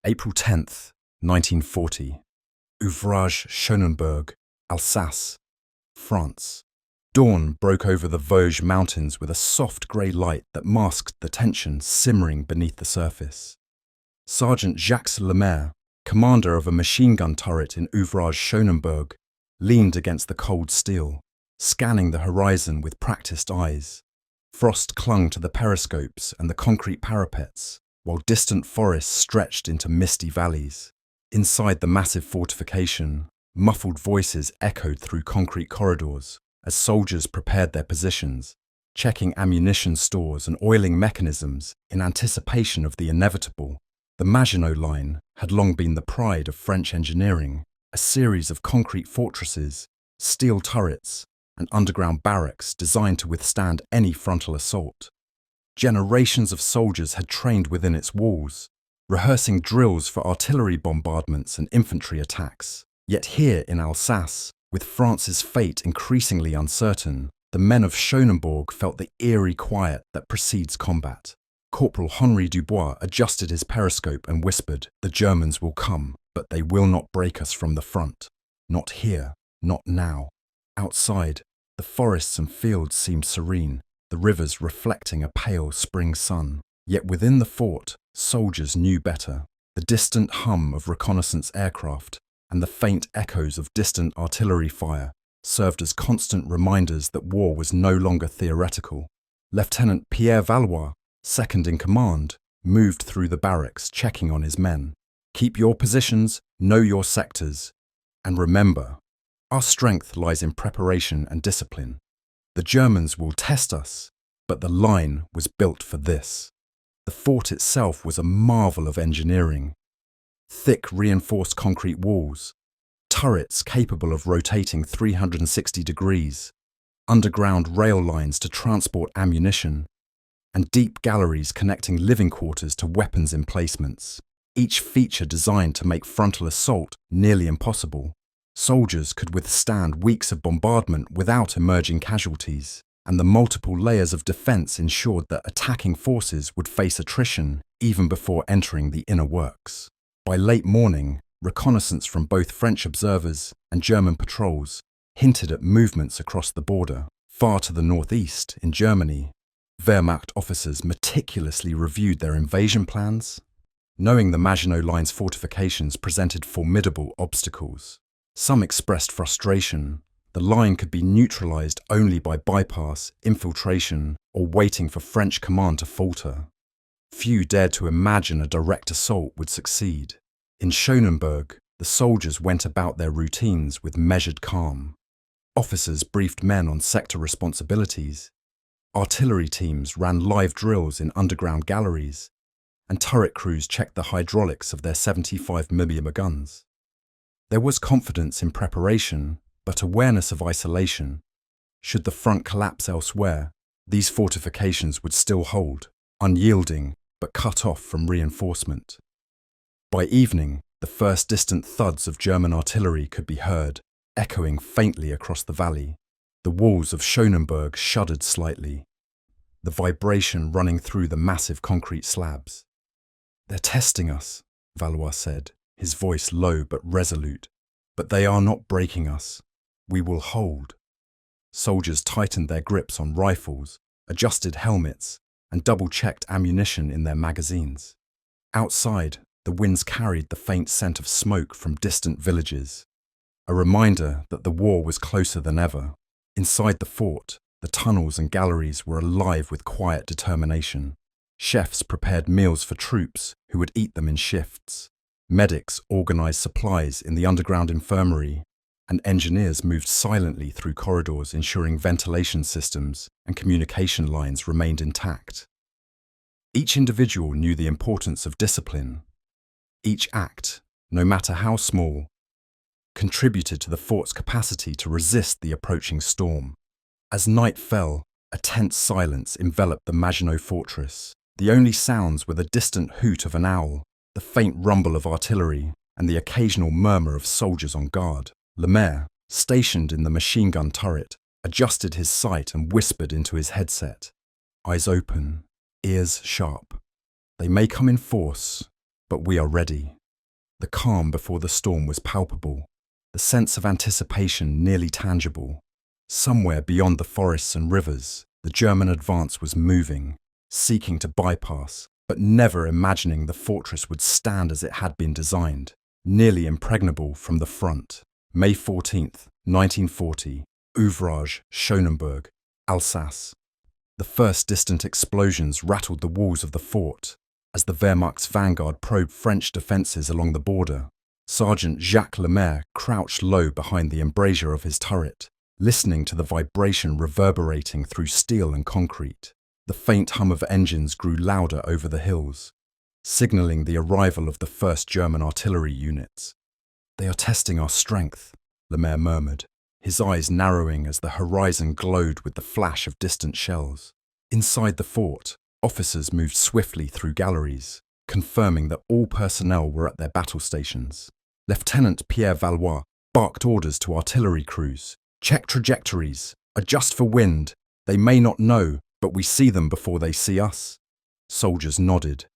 April 10th, 1940. Ouvrage Schönenberg, Alsace, France. Dawn broke over the Vosges mountains with a soft grey light that masked the tension simmering beneath the surface. Sergeant Jacques Lemaire, commander of a machine gun turret in Ouvrage Schönenberg, leaned against the cold steel, scanning the horizon with practiced eyes. Frost clung to the periscopes and the concrete parapets, while distant forests stretched into misty valleys. Inside the massive fortification, muffled voices echoed through concrete corridors as soldiers prepared their positions, checking ammunition stores and oiling mechanisms in anticipation of the inevitable. The Maginot Line had long been the pride of French engineering, a series of concrete fortresses, steel turrets, and underground barracks designed to withstand any frontal assault. Generations of soldiers had trained within its walls, rehearsing drills for artillery bombardments and infantry attacks. Yet here in Alsace, with France's fate increasingly uncertain, the men of Schönenberg felt the eerie quiet that precedes combat. Corporal Henri Dubois adjusted his periscope and whispered, "The Germans will come, but they will not break us from the front. Not here, not now." Outside, the forests and fields seemed serene, the rivers reflecting a pale spring sun. Yet within the fort, soldiers knew better. The distant hum of reconnaissance aircraft and the faint echoes of distant artillery fire served as constant reminders that war was no longer theoretical. Lieutenant Pierre Valois, second in command, moved through the barracks checking on his men. "Keep your positions, know your sectors, and remember, our strength lies in preparation and discipline. The Germans will test us, but the line was built for this." The fort itself was a marvel of engineering. Thick reinforced concrete walls, turrets capable of rotating 360 degrees, underground rail lines to transport ammunition, and deep galleries connecting living quarters to weapons emplacements, each feature designed to make frontal assault nearly impossible. Soldiers could withstand weeks of bombardment without emerging casualties, and the multiple layers of defense ensured that attacking forces would face attrition even before entering the inner works. By late morning, reconnaissance from both French observers and German patrols hinted at movements across the border. Far to the northeast, in Germany, Wehrmacht officers meticulously reviewed their invasion plans, knowing the Maginot Line's fortifications presented formidable obstacles. Some expressed frustration. The line could be neutralized only by bypass, infiltration, or waiting for French command to falter. Few dared to imagine a direct assault would succeed. In Schönenberg, the soldiers went about their routines with measured calm. Officers briefed men on sector responsibilities. Artillery teams ran live drills in underground galleries, and turret crews checked the hydraulics of their 75mm guns. There was confidence in preparation, but awareness of isolation. Should the front collapse elsewhere, these fortifications would still hold, unyielding but cut off from reinforcement. By evening, the first distant thuds of German artillery could be heard, echoing faintly across the valley. The walls of Schönenberg shuddered slightly, the vibration running through the massive concrete slabs. "They're testing us," Valois said, his voice low but resolute. "But they are not breaking us. We will hold." Soldiers tightened their grips on rifles, adjusted helmets, and double-checked ammunition in their magazines. Outside, the winds carried the faint scent of smoke from distant villages, a reminder that the war was closer than ever. Inside the fort, the tunnels and galleries were alive with quiet determination. Chefs prepared meals for troops who would eat them in shifts. Medics organized supplies in the underground infirmary, and engineers moved silently through corridors ensuring ventilation systems and communication lines remained intact. Each individual knew the importance of discipline. Each act, no matter how small, contributed to the fort's capacity to resist the approaching storm. As night fell, a tense silence enveloped the Maginot Fortress. The only sounds were the distant hoot of an owl, the faint rumble of artillery, and the occasional murmur of soldiers on guard. Lemaire, stationed in the machine gun turret, adjusted his sight and whispered into his headset. "Eyes open, ears sharp. They may come in force, but we are ready. The calm before the storm was palpable, the sense of anticipation nearly tangible. Somewhere beyond the forests and rivers, the German advance was moving, seeking to bypass, but never imagining the fortress would stand as it had been designed, nearly impregnable from the front. May 14th, 1940, Ouvrage, Schonenberg, Alsace. The first distant explosions rattled the walls of the fort as the Wehrmacht's vanguard probed French defences along the border. Sergeant Jacques Lemaire crouched low behind the embrasure of his turret, listening to the vibration reverberating through steel and concrete. The faint hum of engines grew louder over the hills, signalling the arrival of the first German artillery units. "They are testing our strength," Lemaire murmured, his eyes narrowing as the horizon glowed with the flash of distant shells. Inside the fort, officers moved swiftly through galleries, confirming that all personnel were at their battle stations. Lieutenant Pierre Valois barked orders to artillery crews. "Check trajectories, adjust for wind. They may not know, but we see them before they see us." Soldiers nodded,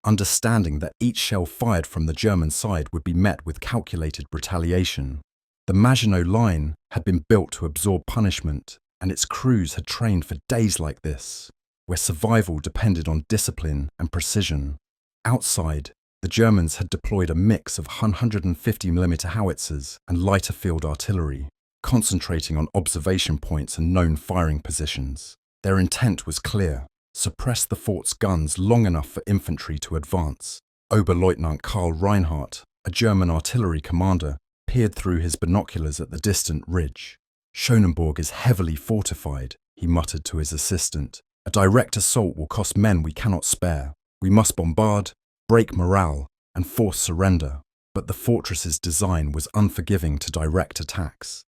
understanding that each shell fired from the German side would be met with calculated retaliation. The Maginot Line had been built to absorb punishment, and its crews had trained for days like this, where survival depended on discipline and precision. Outside, the Germans had deployed a mix of 150mm howitzers and lighter field artillery, concentrating on observation points and known firing positions. Their intent was clear: suppress the fort's guns long enough for infantry to advance. Oberleutnant Karl Reinhardt, a German artillery commander, peered through his binoculars at the distant ridge. "Schonenberg is heavily fortified," he muttered to his assistant. "A direct assault will cost men we cannot spare. We must bombard, break morale, and force surrender." But the fortress's design was unforgiving to direct attacks.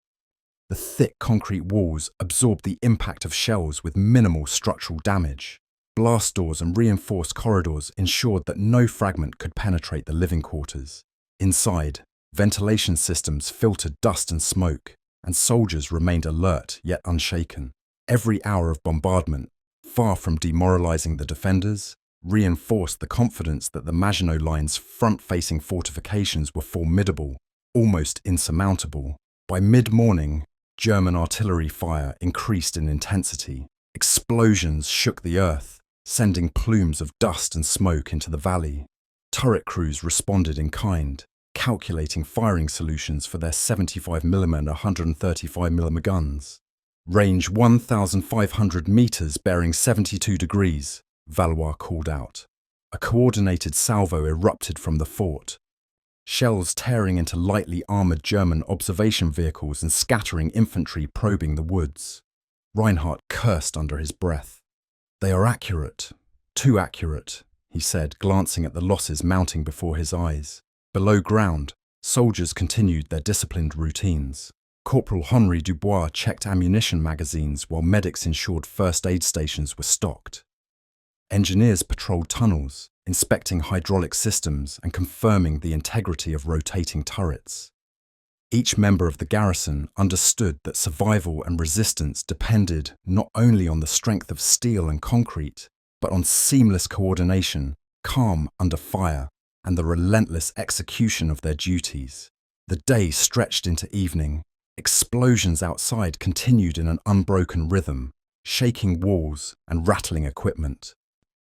The thick concrete walls absorbed the impact of shells with minimal structural damage. Blast doors and reinforced corridors ensured that no fragment could penetrate the living quarters. Inside, ventilation systems filtered dust and smoke, and soldiers remained alert yet unshaken. Every hour of bombardment, far from demoralizing the defenders, reinforced the confidence that the Maginot Line's front-facing fortifications were formidable, almost insurmountable. By mid-morning, German artillery fire increased in intensity. Explosions shook the earth, sending plumes of dust and smoke into the valley. Turret crews responded in kind, calculating firing solutions for their 75mm and 135mm guns. "Range 1,500 meters bearing 72 degrees, Valois called out. A coordinated salvo erupted from the fort, shells tearing into lightly armoured German observation vehicles and scattering infantry probing the woods. Reinhardt cursed under his breath. "They are accurate, too accurate," he said, glancing at the losses mounting before his eyes. Below ground, soldiers continued their disciplined routines. Corporal Henri Dubois checked ammunition magazines while medics ensured first aid stations were stocked. Engineers patrolled tunnels, inspecting hydraulic systems and confirming the integrity of rotating turrets. Each member of the garrison understood that survival and resistance depended not only on the strength of steel and concrete, but on seamless coordination, calm under fire, and the relentless execution of their duties. The day stretched into evening. Explosions outside continued in an unbroken rhythm, shaking walls and rattling equipment.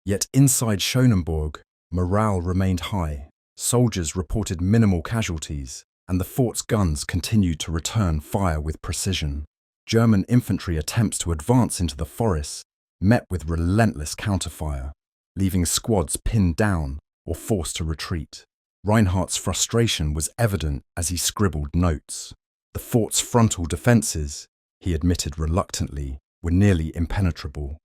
Yet inside Schonenberg, morale remained high. Soldiers reported minimal casualties, and the fort's guns continued to return fire with precision. German infantry attempts to advance into the forests met with relentless counterfire, leaving squads pinned down or forced to retreat. Reinhardt's frustration was evident as he scribbled notes. The fort's frontal defences, he admitted reluctantly, were nearly impenetrable.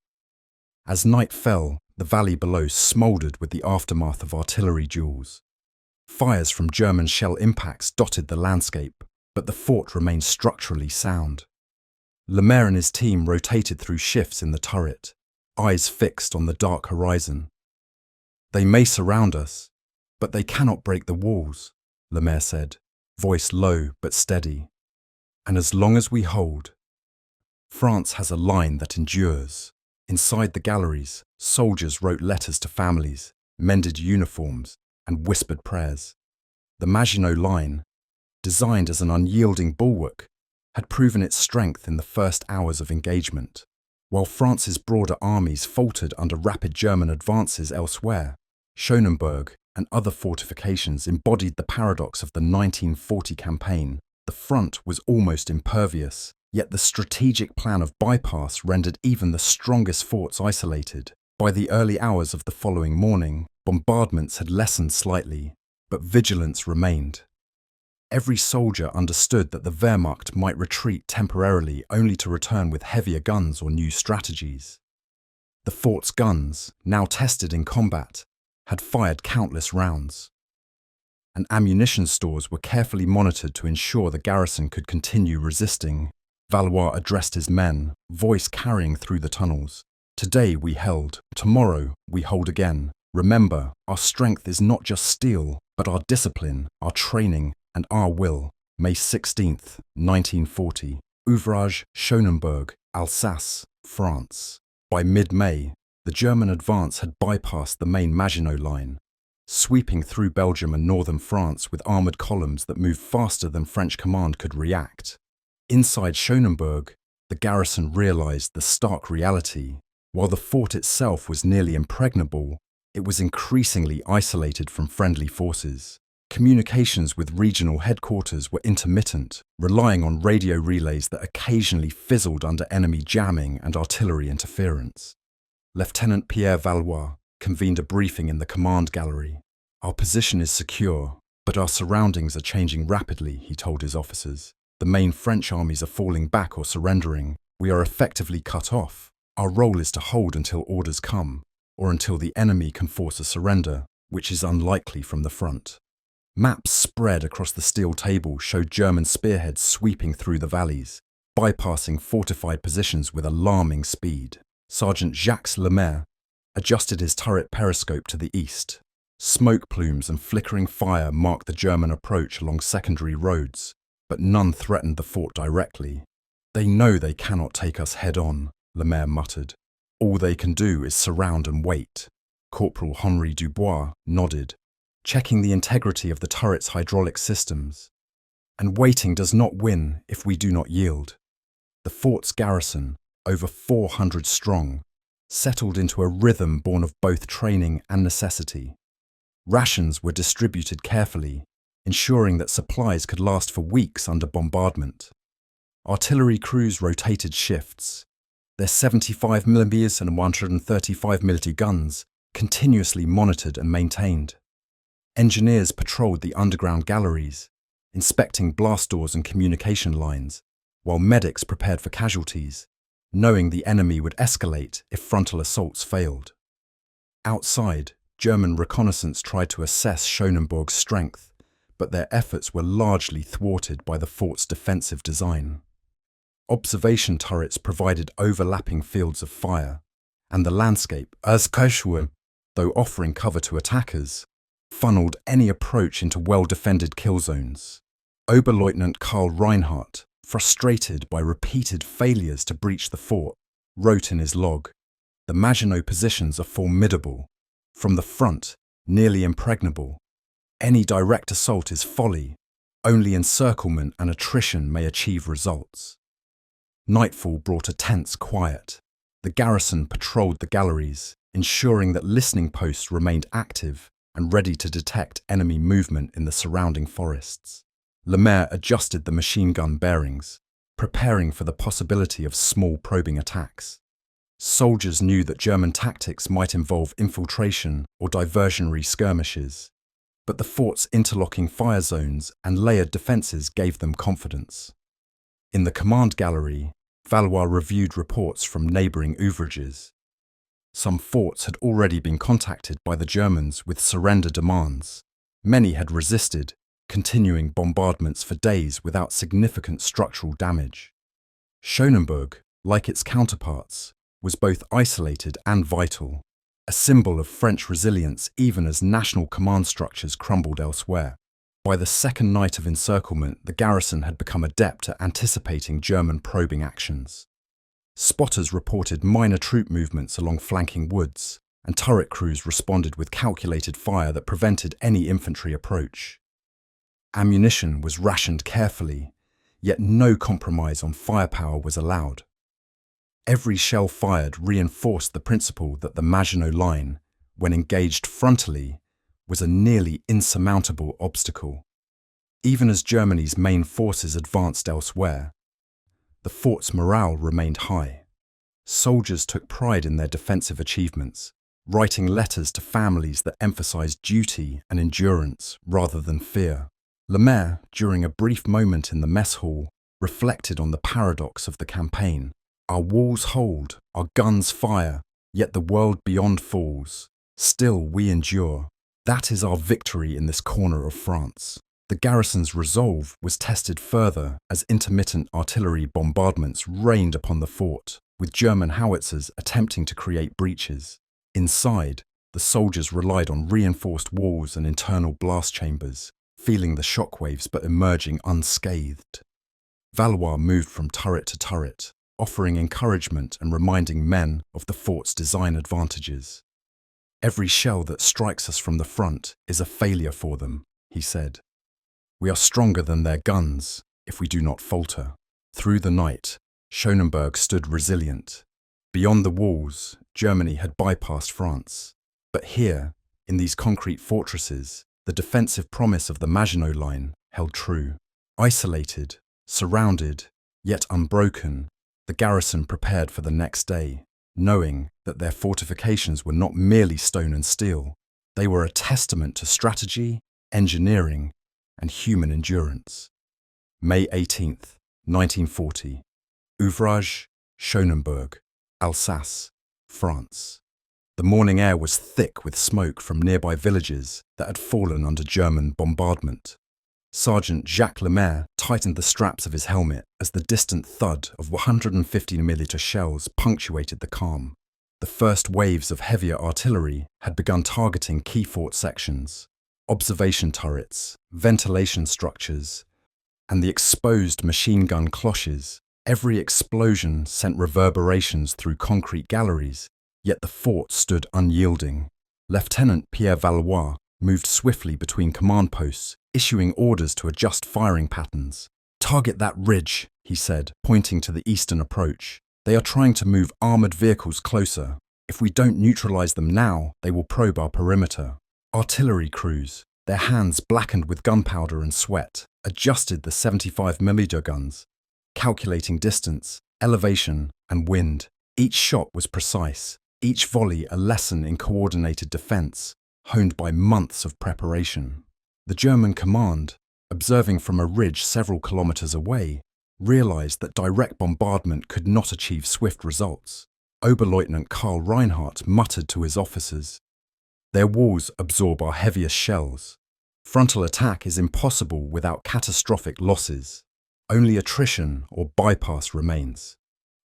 As night fell, the valley below smouldered with the aftermath of artillery duels. Fires from German shell impacts dotted the landscape, but the fort remained structurally sound. Lemaire and his team rotated through shifts in the turret, eyes fixed on the dark horizon. "They may surround us, but they cannot break the walls," Lemaire said, voice low but steady. "And as long as we hold, France has a line that endures." Inside the galleries, soldiers wrote letters to families, mended uniforms, and whispered prayers. The Maginot Line, designed as an unyielding bulwark, had proven its strength in the first hours of engagement. While France's broader armies faltered under rapid German advances elsewhere, Schonenberg and other fortifications embodied the paradox of the 1940 campaign. The front was almost impervious, yet the strategic plan of bypass rendered even the strongest forts isolated. By the early hours of the following morning, bombardments had lessened slightly, but vigilance remained. Every soldier understood that the Wehrmacht might retreat temporarily only to return with heavier guns or new strategies. The fort's guns, now tested in combat, had fired countless rounds, and ammunition stores were carefully monitored to ensure the garrison could continue resisting. Valois addressed his men, voice carrying through the tunnels. "Today we held, tomorrow we hold again. Remember, our strength is not just steel, but our discipline, our training, and our will." May 16th, 1940. Ouvrage, Schonenberg, Alsace, France. By mid-May, the German advance had bypassed the main Maginot Line, sweeping through Belgium and northern France with armoured columns that moved faster than French command could react. Inside Schonenberg, the garrison realised the stark reality. While the fort itself was nearly impregnable, it was increasingly isolated from friendly forces. Communications with regional headquarters were intermittent, relying on radio relays that occasionally fizzled under enemy jamming and artillery interference. Lieutenant Pierre Valois convened a briefing in the command gallery. "Our position is secure, but our surroundings are changing rapidly," he told his officers. "The main French armies are falling back or surrendering. We are effectively cut off. Our role is to hold until orders come, or until the enemy can force a surrender, which is unlikely from the front." Maps spread across the steel table showed German spearheads sweeping through the valleys, bypassing fortified positions with alarming speed. Sergeant Jacques Lemaire adjusted his turret periscope to the east. Smoke plumes and flickering fire marked the German approach along secondary roads, but none threatened the fort directly. "They know they cannot take us head-on," Lemaire muttered. "All they can do is surround and wait." Corporal Henri Dubois nodded, checking the integrity of the turret's hydraulic systems. "And waiting does not win if we do not yield." The fort's garrison, over 400 strong, settled into a rhythm born of both training and necessity. Rations were distributed carefully, ensuring that supplies could last for weeks under bombardment. Artillery crews rotated shifts, their 75mm and 135mm guns continuously monitored and maintained. Engineers patrolled the underground galleries, inspecting blast doors and communication lines, while medics prepared for casualties, knowing the enemy would escalate if frontal assaults failed. Outside, German reconnaissance tried to assess Schonenberg's strength, but their efforts were largely thwarted by the fort's defensive design. Observation turrets provided overlapping fields of fire, and the landscape, as casual, though offering cover to attackers, funneled any approach into well-defended kill zones. Oberleutnant Karl Reinhardt, frustrated by repeated failures to breach the fort, wrote in his log, "The Maginot positions are formidable. From the front, nearly impregnable. Any direct assault is folly. Only encirclement and attrition may achieve results." Nightfall brought a tense quiet. The garrison patrolled the galleries, ensuring that listening posts remained active and ready to detect enemy movement in the surrounding forests. Lemaire adjusted the machine gun bearings, preparing for the possibility of small probing attacks. Soldiers knew that German tactics might involve infiltration or diversionary skirmishes, but the fort's interlocking fire zones and layered defences gave them confidence. In the command gallery, Valois reviewed reports from neighbouring ouvrages. Some forts had already been contacted by the Germans with surrender demands. Many had resisted, continuing bombardments for days without significant structural damage. Schonenberg, like its counterparts, was both isolated and vital, a symbol of French resilience even as national command structures crumbled elsewhere. By the second night of encirclement, the garrison had become adept at anticipating German probing actions. Spotters reported minor troop movements along flanking woods, and turret crews responded with calculated fire that prevented any infantry approach. Ammunition was rationed carefully, yet no compromise on firepower was allowed. Every shell fired reinforced the principle that the Maginot Line, when engaged frontally, was a nearly insurmountable obstacle. Even as Germany's main forces advanced elsewhere, the fort's morale remained high. Soldiers took pride in their defensive achievements, writing letters to families that emphasized duty and endurance rather than fear. Le Maire, during a brief moment in the mess hall, reflected on the paradox of the campaign. Our walls hold, our guns fire, yet the world beyond falls. Still we endure. That is our victory in this corner of France. The garrison's resolve was tested further as intermittent artillery bombardments rained upon the fort, with German howitzers attempting to create breaches. Inside, the soldiers relied on reinforced walls and internal blast chambers, feeling the shockwaves but emerging unscathed. Valois moved from turret to turret, offering encouragement and reminding men of the fort's design advantages. Every shell that strikes us from the front is a failure for them, he said. We are stronger than their guns if we do not falter. Through the night, Schonenberg stood resilient. Beyond the walls, Germany had bypassed France. But here, in these concrete fortresses, the defensive promise of the Maginot Line held true. Isolated, surrounded, yet unbroken, the garrison prepared for the next day, knowing that their fortifications were not merely stone and steel. They were a testament to strategy, engineering, and human endurance. May 18th, 1940. Ouvrage, Schonenberg, Alsace, France. The morning air was thick with smoke from nearby villages that had fallen under German bombardment. Sergeant Jacques Lemaire tightened the straps of his helmet as the distant thud of 150mm shells punctuated the calm. The first waves of heavier artillery had begun targeting key fort sections, observation turrets, ventilation structures, and the exposed machine gun cloches. Every explosion sent reverberations through concrete galleries, yet the fort stood unyielding. Lieutenant Pierre Valois moved swiftly between command posts, issuing orders to adjust firing patterns. "Target that ridge," he said, pointing to the eastern approach. "They are trying to move armoured vehicles closer. If we don't neutralise them now, they will probe our perimeter." Artillery crews, their hands blackened with gunpowder and sweat, adjusted the 75mm guns, calculating distance, elevation, and wind. Each shot was precise, each volley a lesson in coordinated defence, honed by months of preparation. The German command, observing from a ridge several kilometres away, realised that direct bombardment could not achieve swift results. Oberleutnant Karl Reinhardt muttered to his officers, "Their walls absorb our heaviest shells. Frontal attack is impossible without catastrophic losses. Only attrition or bypass remains."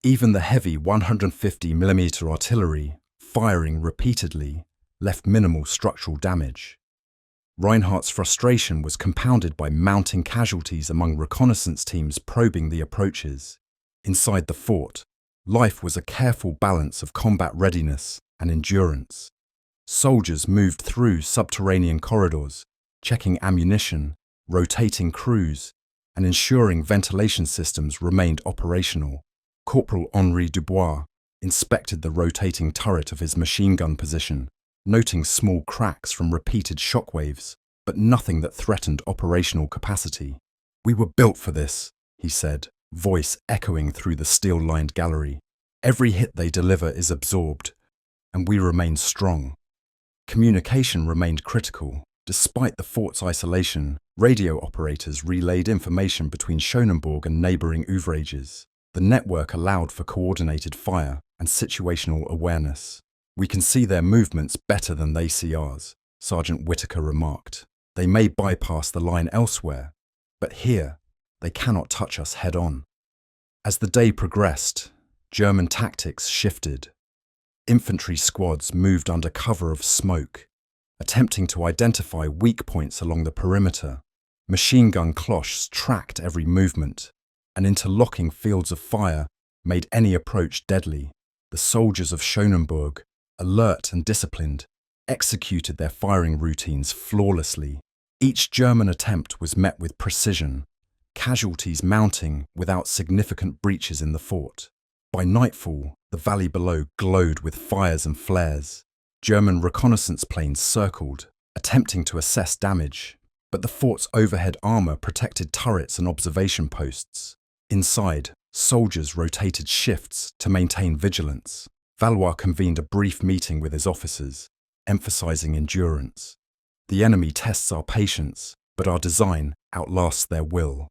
Even the heavy 150mm artillery, firing repeatedly, left minimal structural damage. Reinhardt's frustration was compounded by mounting casualties among reconnaissance teams probing the approaches. Inside the fort, life was a careful balance of combat readiness and endurance. Soldiers moved through subterranean corridors, checking ammunition, rotating crews, and ensuring ventilation systems remained operational. Corporal Henri Dubois inspected the rotating turret of his machine gun position, noting small cracks from repeated shockwaves, but nothing that threatened operational capacity. "We were built for this," he said, voice echoing through the steel-lined gallery. "Every hit they deliver is absorbed, and we remain strong." Communication remained critical. Despite the fort's isolation, radio operators relayed information between Schonenberg and neighbouring ouvrages. The network allowed for coordinated fire and situational awareness. "We can see their movements better than they see ours," Sergeant Whitaker remarked. "They may bypass the line elsewhere, but here they cannot touch us head-on." As the day progressed, German tactics shifted. Infantry squads moved under cover of smoke, attempting to identify weak points along the perimeter. Machine gun cloches tracked every movement, and interlocking fields of fire made any approach deadly. The soldiers of Schonenberg alert and disciplined, executed their firing routines flawlessly. Each German attempt was met with precision, casualties mounting without significant breaches in the fort. By nightfall, the valley below glowed with fires and flares. German reconnaissance planes circled, attempting to assess damage, but the fort's overhead armor protected turrets and observation posts. Inside, soldiers rotated shifts to maintain vigilance. Valois convened a brief meeting with his officers, emphasizing endurance. The enemy tests our patience, but our design outlasts their will.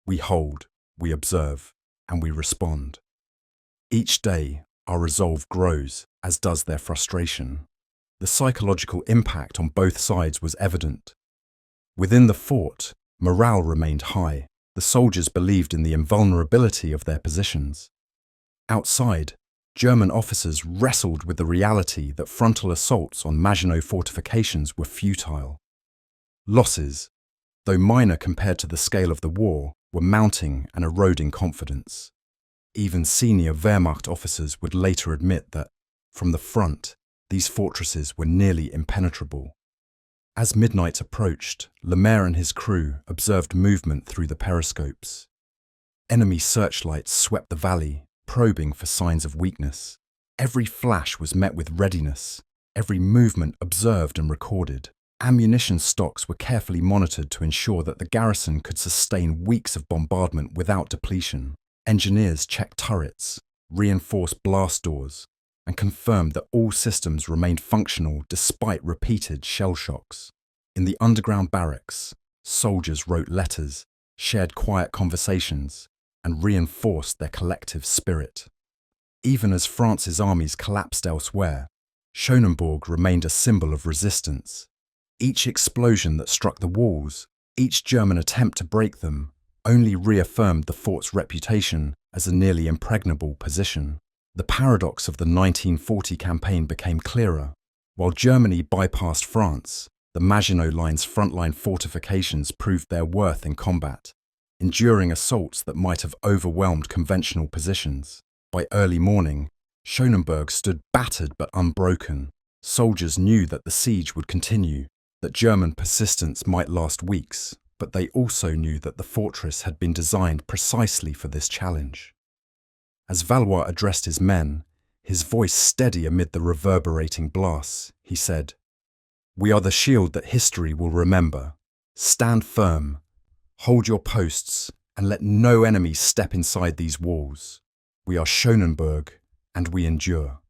We hold, we observe, and we respond. Each day, our resolve grows, as does their frustration. The psychological impact on both sides was evident. Within the fort, morale remained high. The soldiers believed in the invulnerability of their positions. Outside, German officers wrestled with the reality that frontal assaults on Maginot fortifications were futile. Losses, though minor compared to the scale of the war, were mounting and eroding confidence. Even senior Wehrmacht officers would later admit that, from the front, these fortresses were nearly impenetrable. As midnight approached, Lemaire and his crew observed movement through the periscopes. Enemy searchlights swept the valley, probing for signs of weakness. Every flash was met with readiness, every movement observed and recorded. Ammunition stocks were carefully monitored to ensure that the garrison could sustain weeks of bombardment without depletion. Engineers checked turrets, reinforced blast doors, and confirmed that all systems remained functional despite repeated shell shocks. In the underground barracks, soldiers wrote letters, shared quiet conversations, and reinforced their collective spirit. Even as France's armies collapsed elsewhere, Schonenburg remained a symbol of resistance. Each explosion that struck the walls, each German attempt to break them, only reaffirmed the fort's reputation as a nearly impregnable position. The paradox of the 1940 campaign became clearer. While Germany bypassed France, the Maginot Line's frontline fortifications proved their worth in combat, enduring assaults that might have overwhelmed conventional positions. By early morning, Schonenburg stood battered but unbroken. Soldiers knew that the siege would continue, that German persistence might last weeks, but they also knew that the fortress had been designed precisely for this challenge. As Valois addressed his men, his voice steady amid the reverberating blasts, he said, "We are the shield that history will remember. Stand firm, hold your posts, and let no enemy step inside these walls. We are Schonenburg, and we endure."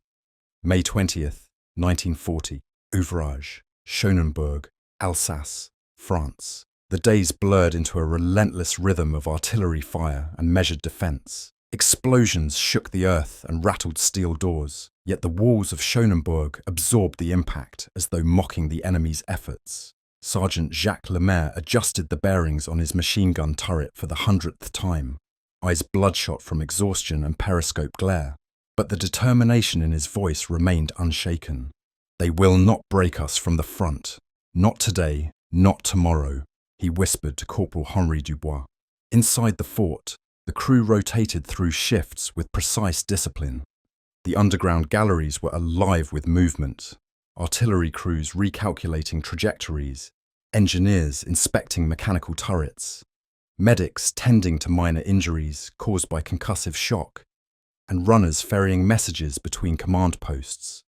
May 20th, 1940, Ouvrage, Schonenburg, Alsace, France. The days blurred into a relentless rhythm of artillery fire and measured defense. Explosions shook the earth and rattled steel doors, yet the walls of Schonenburg absorbed the impact as though mocking the enemy's efforts. Sergeant Jacques Lemaire adjusted the bearings on his machine gun turret for the 100th time, eyes bloodshot from exhaustion and periscope glare. But the determination in his voice remained unshaken. "They will not break us from the front. Not today, not tomorrow," he whispered to Corporal Henri Dubois. Inside the fort, the crew rotated through shifts with precise discipline. The underground galleries were alive with movement, artillery crews recalculating trajectories, engineers inspecting mechanical turrets, medics tending to minor injuries caused by concussive shock, and runners ferrying messages between command posts.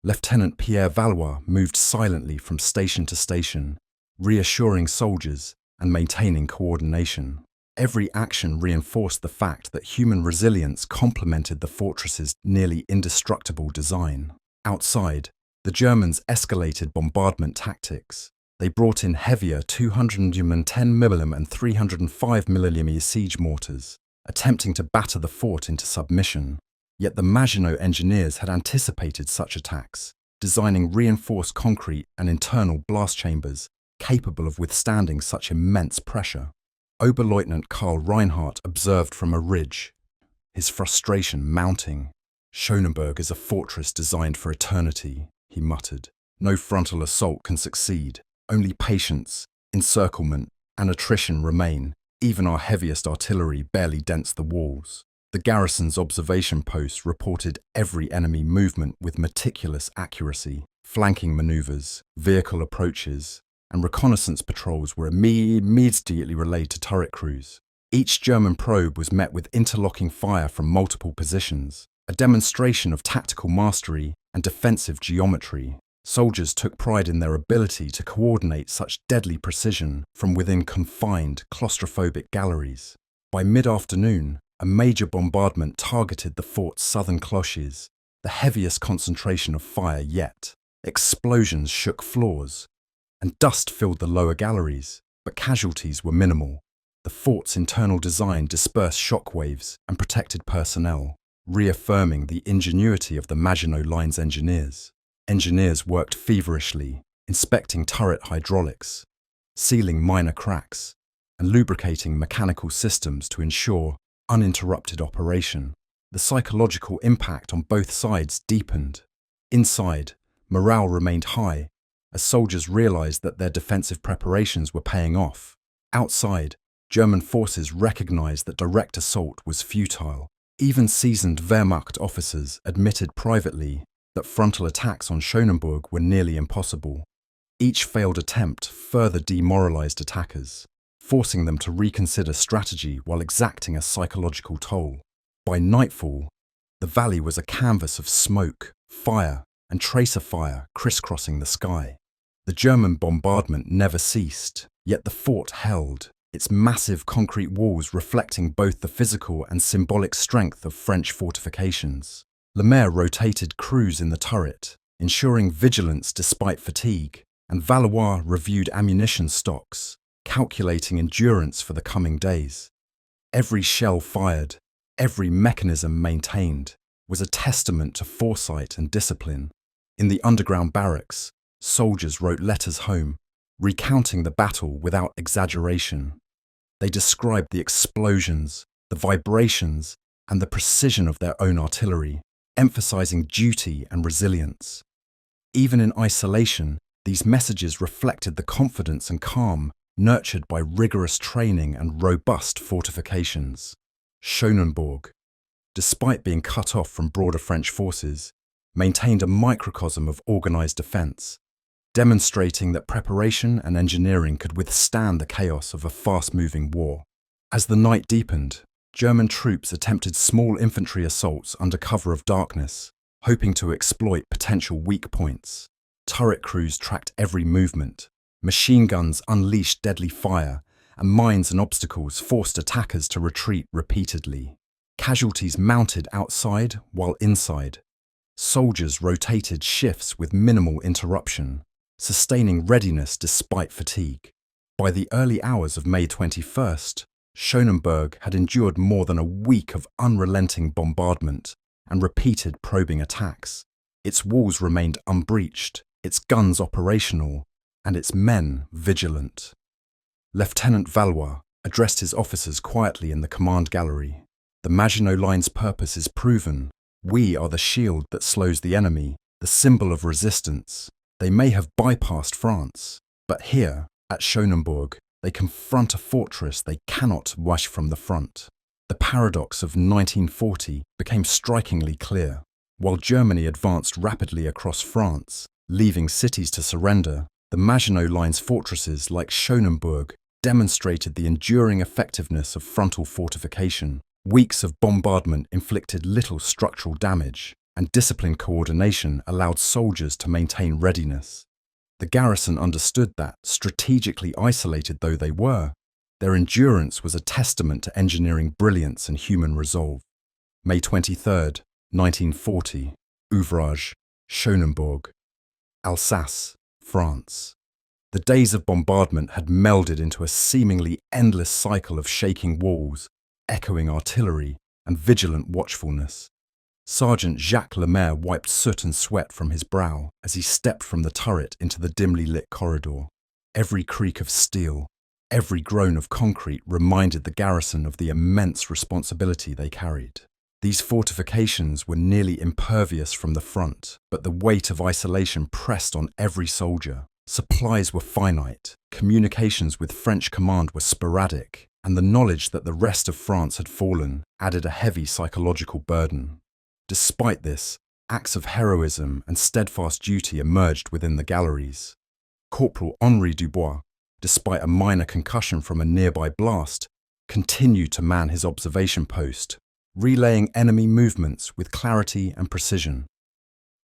Lieutenant Pierre Valois moved silently from station to station, reassuring soldiers and maintaining coordination. Every action reinforced the fact that human resilience complemented the fortress's nearly indestructible design. Outside, the Germans escalated bombardment tactics. They brought in heavier 210mm and 305mm siege mortars, attempting to batter the fort into submission. Yet the Maginot engineers had anticipated such attacks, designing reinforced concrete and internal blast chambers capable of withstanding such immense pressure. Oberleutnant Karl Reinhardt observed from a ridge, his frustration mounting. "Schonenburg is a fortress designed for eternity," he muttered. "No frontal assault can succeed. Only patience, encirclement, and attrition remain. Even our heaviest artillery barely dents the walls." The The garrison's observation posts reported every enemy movement with meticulous accuracy. Flanking maneuvers, vehicle approaches, and reconnaissance patrols were immediately relayed to turret crews. Each German probe was met with interlocking fire from multiple positions, a demonstration of tactical mastery and defensive geometry. Soldiers took pride in their ability to coordinate such deadly precision from within confined, claustrophobic galleries. By mid-afternoon, a major bombardment targeted the fort's southern cloches, the heaviest concentration of fire yet. Explosions shook floors, and dust filled the lower galleries, but casualties were minimal. The fort's internal design dispersed shockwaves and protected personnel, reaffirming the ingenuity of the Maginot Line's engineers. Engineers worked feverishly, inspecting turret hydraulics, sealing minor cracks, and lubricating mechanical systems to ensure uninterrupted operation. The psychological impact on both sides deepened. Inside, morale remained high as soldiers realized that their defensive preparations were paying off. Outside, German forces recognized that direct assault was futile. Even seasoned Wehrmacht officers admitted privately that frontal attacks on Schonenburg were nearly impossible. Each failed attempt further demoralized attackers, forcing them to reconsider strategy while exacting a psychological toll. By nightfall, the valley was a canvas of smoke, fire, and tracer fire crisscrossing the sky. The German bombardment never ceased, yet the fort held, its massive concrete walls reflecting both the physical and symbolic strength of French fortifications. Lemaire rotated crews in the turret, ensuring vigilance despite fatigue, and Valois reviewed ammunition stocks, calculating endurance for the coming days. Every shell fired, every mechanism maintained, was a testament to foresight and discipline. In the underground barracks, soldiers wrote letters home, recounting the battle without exaggeration. They described the explosions, the vibrations, and the precision of their own artillery, emphasizing duty and resilience. Even in isolation, these messages reflected the confidence and calm nurtured by rigorous training and robust fortifications. Schonenburg, despite being cut off from broader French forces, maintained a microcosm of organized defense, demonstrating that preparation and engineering could withstand the chaos of a fast-moving war. As the night deepened, German troops attempted small infantry assaults under cover of darkness, hoping to exploit potential weak points. Turret crews tracked every movement, machine guns unleashed deadly fire, and mines and obstacles forced attackers to retreat repeatedly. Casualties mounted outside while inside. Soldiers rotated shifts with minimal interruption, sustaining readiness despite fatigue. By the early hours of May 21st, Schonenburg had endured more than a week of unrelenting bombardment and repeated probing attacks. Its walls remained unbreached, its guns operational, and its men vigilant. Lieutenant Valois addressed his officers quietly in the command gallery. The Maginot Line's purpose is proven. We are the shield that slows the enemy, the symbol of resistance. They may have bypassed France, but here, at Schonenburg, they confront a fortress they cannot wash from the front. The paradox of 1940 became strikingly clear. While Germany advanced rapidly across France, leaving cities to surrender, the Maginot Line's fortresses like Schonenburg demonstrated the enduring effectiveness of frontal fortification. Weeks of bombardment inflicted little structural damage, and disciplined coordination allowed soldiers to maintain readiness. The garrison understood that, strategically isolated though they were, their endurance was a testament to engineering brilliance and human resolve. May 23rd, 1940, Ouvrage, Schonenburg, Alsace, France. The days of bombardment had melded into a seemingly endless cycle of shaking walls, echoing artillery, and vigilant watchfulness. Sergeant Jacques Lemaire wiped soot and sweat from his brow as he stepped from the turret into the dimly lit corridor. Every creak of steel, every groan of concrete reminded the garrison of the immense responsibility they carried. These fortifications were nearly impervious from the front, but the weight of isolation pressed on every soldier. Supplies were finite, communications with French command were sporadic, and the knowledge that the rest of France had fallen added a heavy psychological burden. Despite this, acts of heroism and steadfast duty emerged within the galleries. Corporal Henri Dubois, despite a minor concussion from a nearby blast, continued to man his observation post, relaying enemy movements with clarity and precision.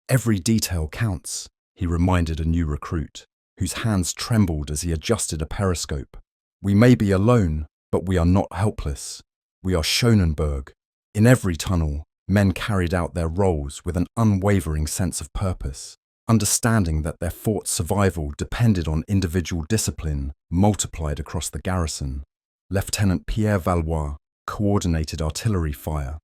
"Every detail counts," he reminded a new recruit, whose hands trembled as he adjusted a periscope. "We may be alone, but we are not helpless. We are Schonenberg." In every tunnel, men carried out their roles with an unwavering sense of purpose, understanding that their fort's survival depended on individual discipline multiplied across the garrison. Lieutenant Pierre Valois coordinated artillery fire,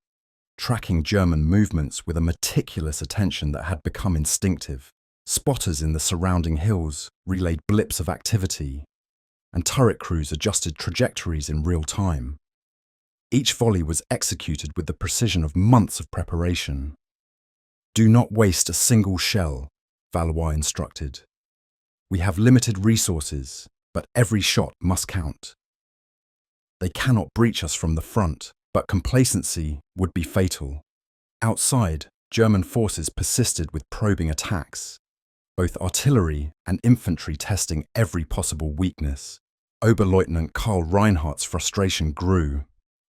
tracking German movements with a meticulous attention that had become instinctive. Spotters in the surrounding hills relayed blips of activity, and turret crews adjusted trajectories in real time. Each volley was executed with the precision of months of preparation. "Do not waste a single shell," Valois instructed. "We have limited resources, but every shot must count. They cannot breach us from the front, but complacency would be fatal." Outside, German forces persisted with probing attacks, both artillery and infantry testing every possible weakness. Oberleutnant Karl Reinhardt's frustration grew,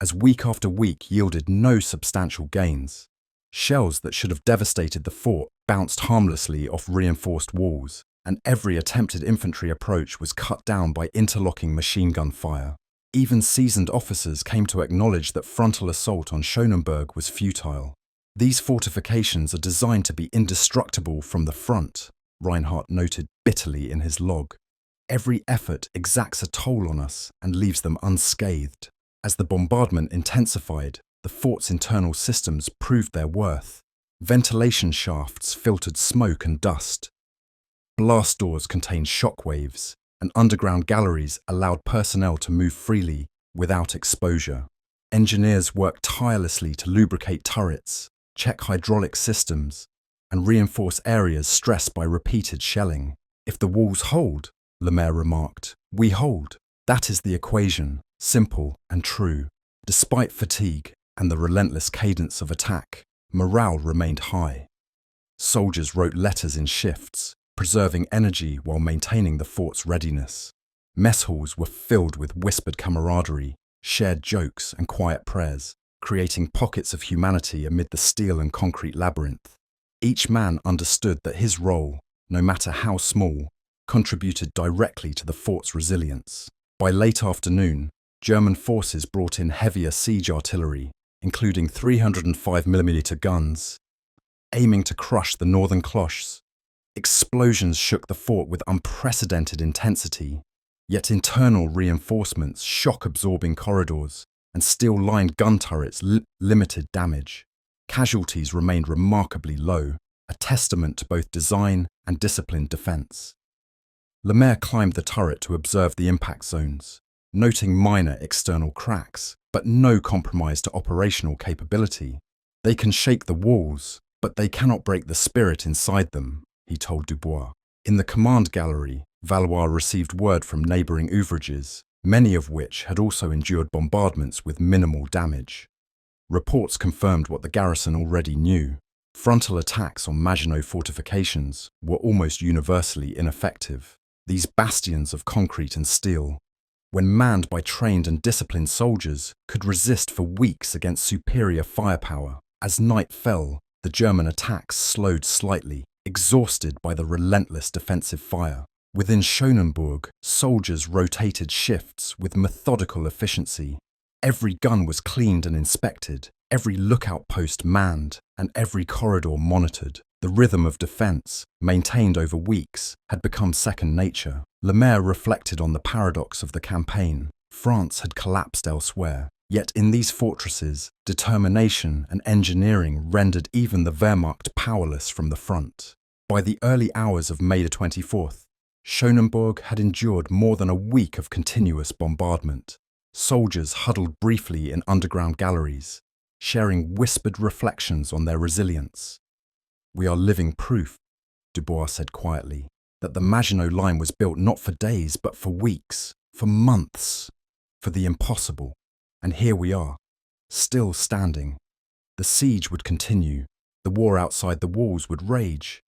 as week after week yielded no substantial gains. Shells that should have devastated the fort bounced harmlessly off reinforced walls, and every attempted infantry approach was cut down by interlocking machine gun fire. Even seasoned officers came to acknowledge that frontal assault on Schonenberg was futile. "These fortifications are designed to be indestructible from the front," Reinhardt noted bitterly in his log. "Every effort exacts a toll on us and leaves them unscathed." As the bombardment intensified, the fort's internal systems proved their worth. Ventilation shafts filtered smoke and dust. Blast doors contained shock waves, and underground galleries allowed personnel to move freely without exposure. Engineers worked tirelessly to lubricate turrets, check hydraulic systems, and reinforce areas stressed by repeated shelling. "If the walls hold," Lemaire remarked, "we hold." That is the equation, simple and true. Despite fatigue and the relentless cadence of attack, morale remained high. Soldiers wrote letters in shifts, preserving energy while maintaining the fort's readiness. Mess halls were filled with whispered camaraderie, shared jokes and quiet prayers, creating pockets of humanity amid the steel and concrete labyrinth. Each man understood that his role, no matter how small, contributed directly to the fort's resilience. By late afternoon, German forces brought in heavier siege artillery, including 305mm guns, aiming to crush the northern cloches. Explosions shook the fort with unprecedented intensity, yet internal reinforcements, shock-absorbing corridors, and steel-lined gun turrets limited damage. Casualties remained remarkably low, a testament to both design and disciplined defense. Lemaire climbed the turret to observe the impact zones, noting minor external cracks, but no compromise to operational capability. "They can shake the walls, but they cannot break the spirit inside them," he told Dubois. In the command gallery, Valois received word from neighbouring ouvrages, many of which had also endured bombardments with minimal damage. Reports confirmed what the garrison already knew. Frontal attacks on Maginot fortifications were almost universally ineffective. These bastions of concrete and steel, when manned by trained and disciplined soldiers, could resist for weeks against superior firepower. As night fell, the German attacks slowed slightly, exhausted by the relentless defensive fire. Within Schonenberg, soldiers rotated shifts with methodical efficiency. Every gun was cleaned and inspected, every lookout post manned, and every corridor monitored. The rhythm of defense, maintained over weeks, had become second nature. Lemaire reflected on the paradox of the campaign. France had collapsed elsewhere, yet in these fortresses, determination and engineering rendered even the Wehrmacht powerless from the front. By the early hours of May the 24th, Schonenberg had endured more than a week of continuous bombardment. Soldiers huddled briefly in underground galleries, sharing whispered reflections on their resilience. "We are living proof," Dubois said quietly, "that the Maginot Line was built not for days but for weeks, for months. for the impossible. And here we are, still standing. The siege would continue, the war outside the walls would rage,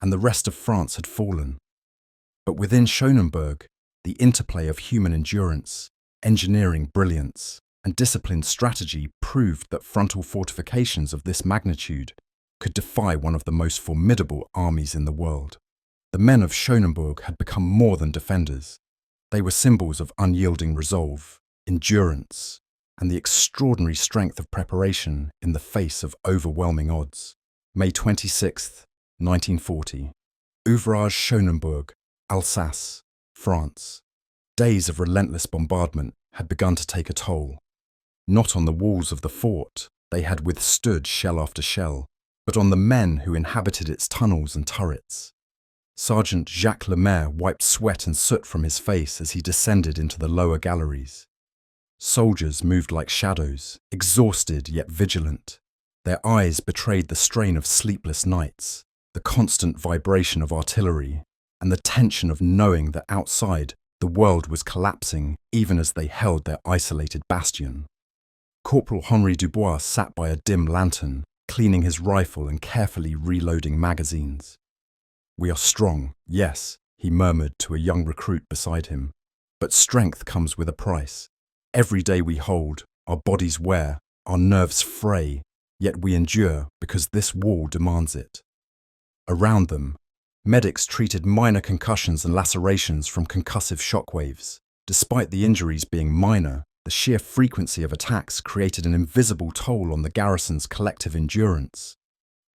and the rest of France had fallen. But within Schonenberg, the interplay of human endurance, engineering brilliance, and disciplined strategy proved that frontal fortifications of this magnitude could defy one of the most formidable armies in the world. The men of Schonenberg had become more than defenders. They were symbols of unyielding resolve, endurance, and the extraordinary strength of preparation in the face of overwhelming odds. May 26, 1940. Ouvrage Schonenberg, Alsace, France. Days of relentless bombardment had begun to take a toll. Not on the walls of the fort, they had withstood shell after shell, but on the men who inhabited its tunnels and turrets. Sergeant Jacques Lemaire wiped sweat and soot from his face as he descended into the lower galleries. Soldiers moved like shadows, exhausted yet vigilant. Their eyes betrayed the strain of sleepless nights, the constant vibration of artillery, and the tension of knowing that outside the world was collapsing even as they held their isolated bastion. Corporal Henri Dubois sat by a dim lantern, cleaning his rifle and carefully reloading magazines. "We are strong, yes," he murmured to a young recruit beside him, "but strength comes with a price. Every day we hold, our bodies wear, our nerves fray, yet we endure because this wall demands it." Around them, medics treated minor concussions and lacerations from concussive shockwaves. Despite the injuries being minor, the sheer frequency of attacks created an invisible toll on the garrison's collective endurance.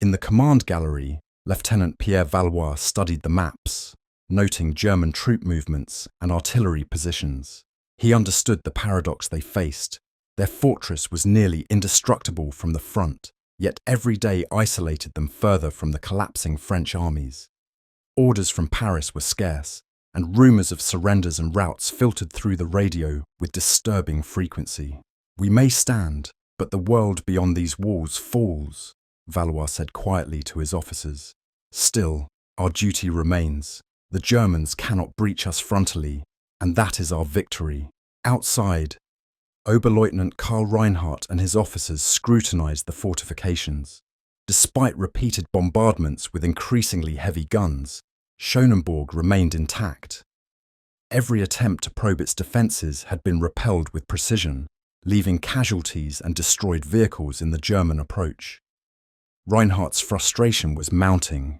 In the command gallery, Lieutenant Pierre Valois studied the maps, noting German troop movements and artillery positions. He understood the paradox they faced. Their fortress was nearly indestructible from the front, yet every day isolated them further from the collapsing French armies. Orders from Paris were scarce, and rumours of surrenders and routs filtered through the radio with disturbing frequency. "We may stand, but the world beyond these walls falls," Valois said quietly to his officers. "Still, our duty remains. The Germans cannot breach us frontally, and that is our victory. Outside, Oberleutnant Karl Reinhardt and his officers scrutinized the fortifications. Despite repeated bombardments with increasingly heavy guns, Schonenberg remained intact. Every attempt to probe its defences had been repelled with precision, leaving casualties and destroyed vehicles in the German approach. Reinhardt's frustration was mounting.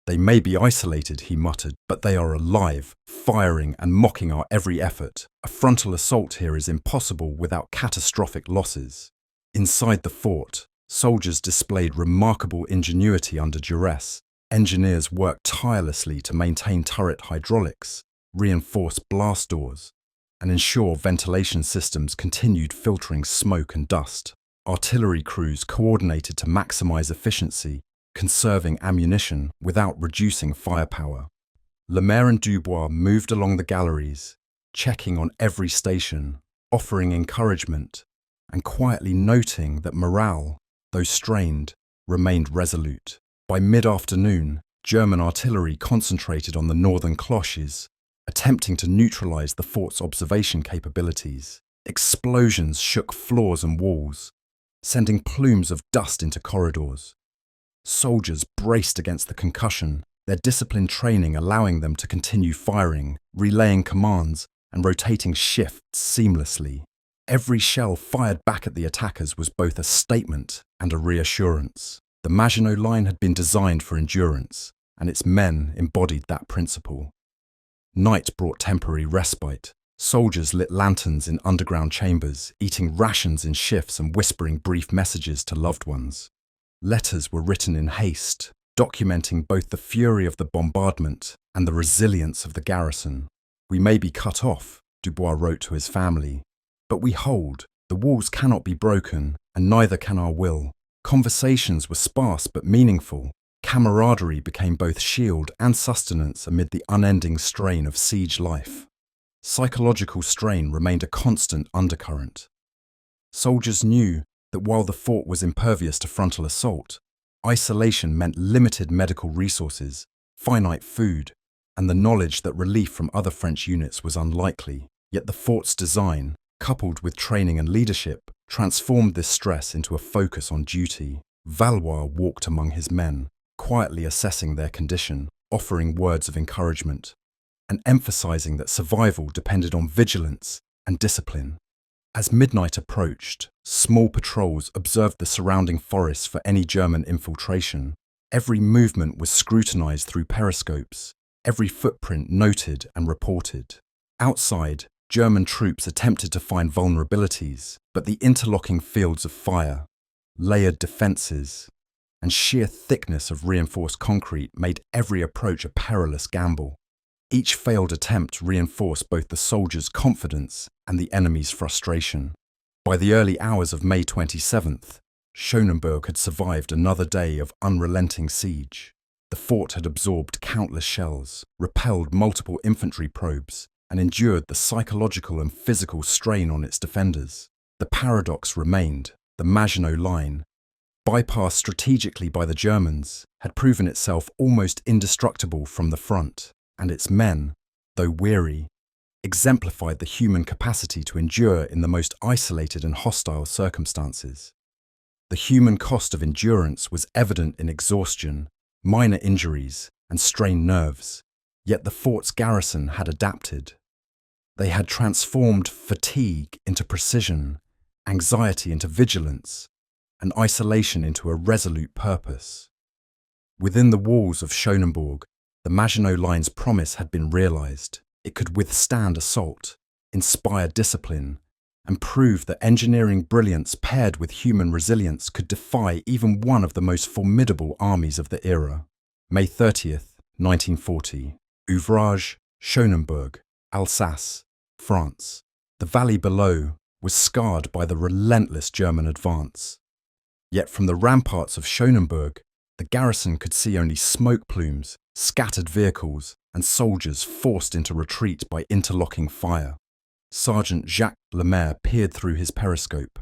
"They may be isolated," he muttered, "but they are alive, firing and mocking our every effort. A frontal assault here is impossible without catastrophic losses." Inside the fort, soldiers displayed remarkable ingenuity under duress. Engineers worked tirelessly to maintain turret hydraulics, reinforce blast doors, and ensure ventilation systems continued filtering smoke and dust. Artillery crews coordinated to maximize efficiency, conserving ammunition without reducing firepower. Lemaire and Dubois moved along the galleries, checking on every station, offering encouragement, and quietly noting that morale, though strained, remained resolute. By mid-afternoon, German artillery concentrated on the northern cloches, attempting to neutralize the fort's observation capabilities. Explosions shook floors and walls, sending plumes of dust into corridors. Soldiers braced against the concussion, their disciplined training allowing them to continue firing, relaying commands, and rotating shifts seamlessly. Every shell fired back at the attackers was both a statement and a reassurance. The Maginot Line had been designed for endurance, and its men embodied that principle. Night brought temporary respite. Soldiers lit lanterns in underground chambers, eating rations in shifts and whispering brief messages to loved ones. Letters were written in haste, documenting both the fury of the bombardment and the resilience of the garrison. "We may be cut off," Dubois wrote to his family, "but we hold. The walls cannot be broken, and neither can our will." Conversations were sparse but meaningful. Camaraderie became both shield and sustenance amid the unending strain of siege life. Psychological strain remained a constant undercurrent. Soldiers knew that while the fort was impervious to frontal assault, isolation meant limited medical resources, finite food, and the knowledge that relief from other French units was unlikely. Yet the fort's design, coupled with training and leadership, transformed this stress into a focus on duty. Valois walked among his men, quietly assessing their condition, offering words of encouragement, and emphasizing that survival depended on vigilance and discipline. As midnight approached, small patrols observed the surrounding forests for any German infiltration. Every movement was scrutinized through periscopes, every footprint noted and reported. Outside, German troops attempted to find vulnerabilities, but the interlocking fields of fire, layered defenses, and sheer thickness of reinforced concrete made every approach a perilous gamble. Each failed attempt reinforced both the soldiers' confidence and the enemy's frustration. By the early hours of May 27th, Schonenberg had survived another day of unrelenting siege. The fort had absorbed countless shells, repelled multiple infantry probes, and endured the psychological and physical strain on its defenders. The paradox remained: the Maginot Line, bypassed strategically by the Germans, had proven itself almost indestructible from the front, and its men, though weary, exemplified the human capacity to endure in the most isolated and hostile circumstances. The human cost of endurance was evident in exhaustion, minor injuries, and strained nerves, yet the fort's garrison had adapted. They had transformed fatigue into precision, anxiety into vigilance, and isolation into a resolute purpose. Within the walls of Schonenberg, the Maginot Line's promise had been realized. It could withstand assault, inspire discipline, and prove that engineering brilliance paired with human resilience could defy even one of the most formidable armies of the era. May 30th, 1940. Ouvrage, Schonenberg, Alsace, France. The valley below was scarred by the relentless German advance. Yet from the ramparts of Schonenberg, the garrison could see only smoke plumes, scattered vehicles, and soldiers forced into retreat by interlocking fire. Sergeant Jacques Lemaire peered through his periscope,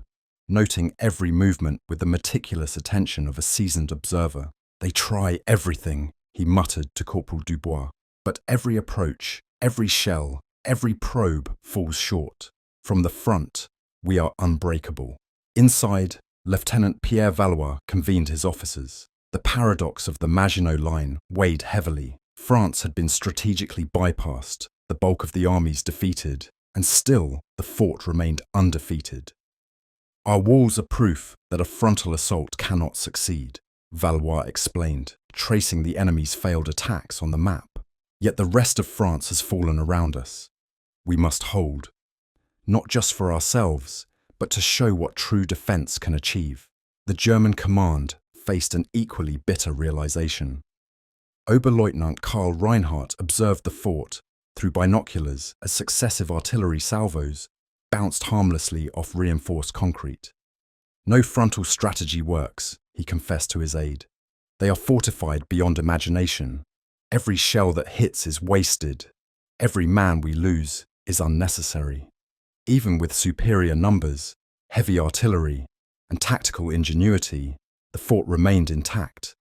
noting every movement with the meticulous attention of a seasoned observer. "They try everything," he muttered to Corporal Dubois, "but every approach, every shell, every probe falls short. From the front, we are unbreakable." Inside, Lieutenant Pierre Valois convened his officers. The paradox of the Maginot Line weighed heavily. France had been strategically bypassed, the bulk of the armies defeated, and still the fort remained undefeated. "Our walls are proof that a frontal assault cannot succeed," Valois explained, tracing the enemy's failed attacks on the map. "Yet the rest of France has fallen around us. We must hold, not just for ourselves, but to show what true defense can achieve." The German command faced an equally bitter realization. Oberleutnant Karl Reinhardt observed the fort through binoculars as successive artillery salvos bounced harmlessly off reinforced concrete. "No frontal strategy works," he confessed to his aide. "They are fortified beyond imagination. Every shell that hits is wasted. Every man we lose is unnecessary." Even with superior numbers, heavy artillery, and tactical ingenuity, the fort remained intact,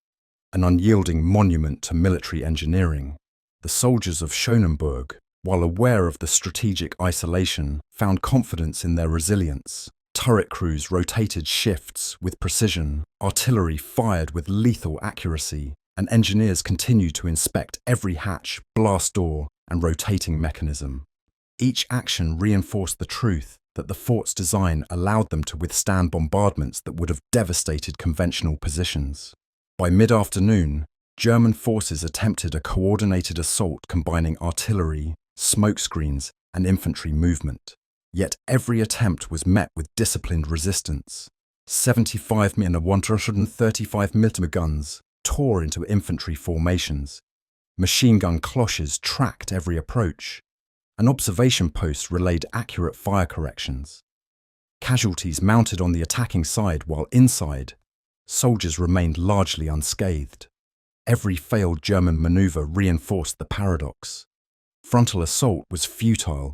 an unyielding monument to military engineering. The soldiers of Schonenberg, while aware of the strategic isolation, found confidence in their resilience. Turret crews rotated shifts with precision, artillery fired with lethal accuracy, and engineers continued to inspect every hatch, blast door, and rotating mechanism. Each action reinforced the truth that the fort's design allowed them to withstand bombardments that would have devastated conventional positions. By mid-afternoon, German forces attempted a coordinated assault combining artillery, smokescreens, and infantry movement. Yet every attempt was met with disciplined resistance. 75 mm and 135 mm guns tore into infantry formations. Machine gun cloches tracked every approach. An observation post relayed accurate fire corrections. Casualties mounted on the attacking side, while inside, soldiers remained largely unscathed. Every failed German maneuver reinforced the paradox. Frontal assault was futile,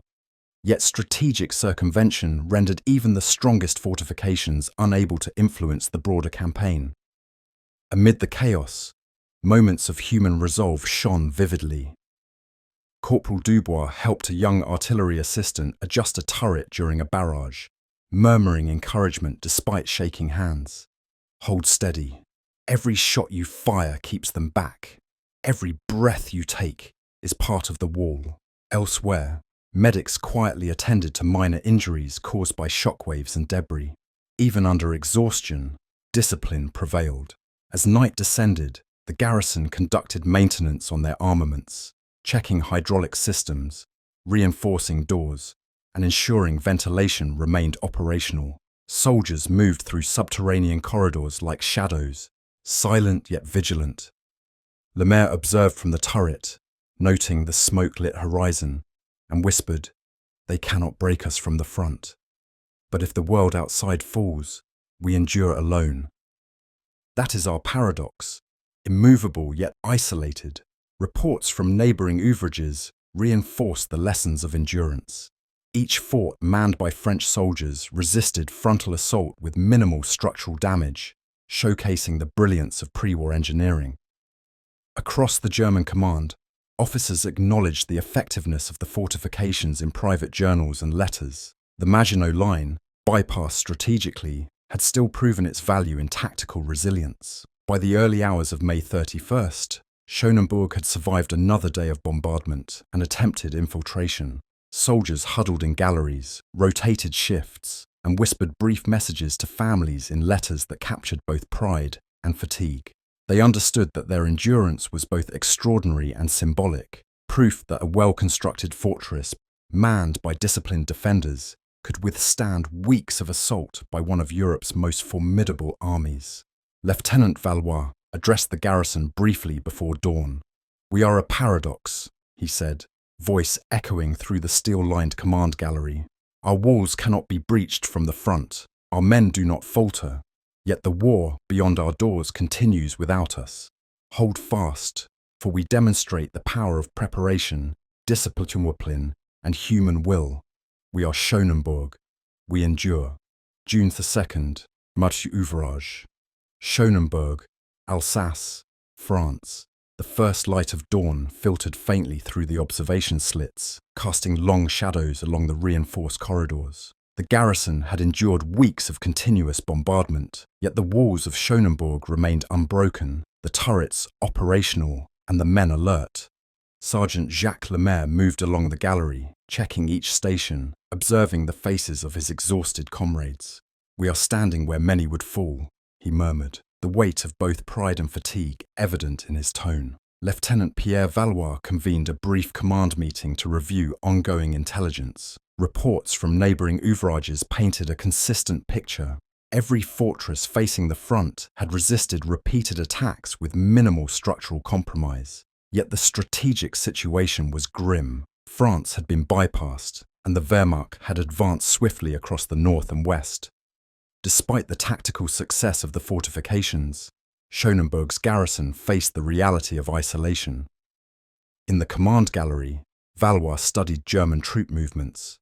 yet strategic circumvention rendered even the strongest fortifications unable to influence the broader campaign. Amid the chaos, moments of human resolve shone vividly. Corporal Dubois helped a young artillery assistant adjust a turret during a barrage, murmuring encouragement despite shaking hands. "Hold steady. Every shot you fire keeps them back. Every breath you take is part of the wall." Elsewhere, medics quietly attended to minor injuries caused by shockwaves and debris. Even under exhaustion, discipline prevailed. As night descended, the garrison conducted maintenance on their armaments, checking hydraulic systems, reinforcing doors, and ensuring ventilation remained operational. Soldiers moved through subterranean corridors like shadows, silent yet vigilant. Le Maire observed from the turret, noting the smoke-lit horizon, and whispered, "They cannot break us from the front. But if the world outside falls, we endure alone." That is our paradox, immovable yet isolated. Reports from neighbouring ouvrages reinforce the lessons of endurance. Each fort manned by French soldiers resisted frontal assault with minimal structural damage, showcasing the brilliance of pre-war engineering. Across the German command, officers acknowledged the effectiveness of the fortifications in private journals and letters. The Maginot Line, bypassed strategically, had still proven its value in tactical resilience. By the early hours of May 31st, Schonenburg had survived another day of bombardment and attempted infiltration. Soldiers huddled in galleries, rotated shifts, and whispered brief messages to families in letters that captured both pride and fatigue. They understood that their endurance was both extraordinary and symbolic, proof that a well-constructed fortress, manned by disciplined defenders, could withstand weeks of assault by one of Europe's most formidable armies. Lieutenant Valois addressed the garrison briefly before dawn. "We are a paradox," he said, voice echoing through the steel-lined command gallery. "Our walls cannot be breached from the front. Our men do not falter. Yet the war beyond our doors continues without us. Hold fast, for we demonstrate the power of preparation, discipline, and human will. We are Schonenburg. We endure." June 2nd, Marche Ouvrage. Schonenburg, Alsace, France. The first light of dawn filtered faintly through the observation slits, casting long shadows along the reinforced corridors. The garrison had endured weeks of continuous bombardment, yet the walls of Schonenburg remained unbroken, the turrets operational, and the men alert. Sergeant Jacques Le Maire moved along the gallery, checking each station, observing the faces of his exhausted comrades. "We are standing where many would fall," he murmured, the weight of both pride and fatigue evident in his tone. Lieutenant Pierre Valois convened a brief command meeting to review ongoing intelligence. Reports from neighbouring ouvrages painted a consistent picture. Every fortress facing the front had resisted repeated attacks with minimal structural compromise. Yet the strategic situation was grim. France had been bypassed, and the Wehrmacht had advanced swiftly across the north and west. Despite the tactical success of the fortifications, Schonenburg's garrison faced the reality of isolation. In the command gallery, Valois studied German troop movements.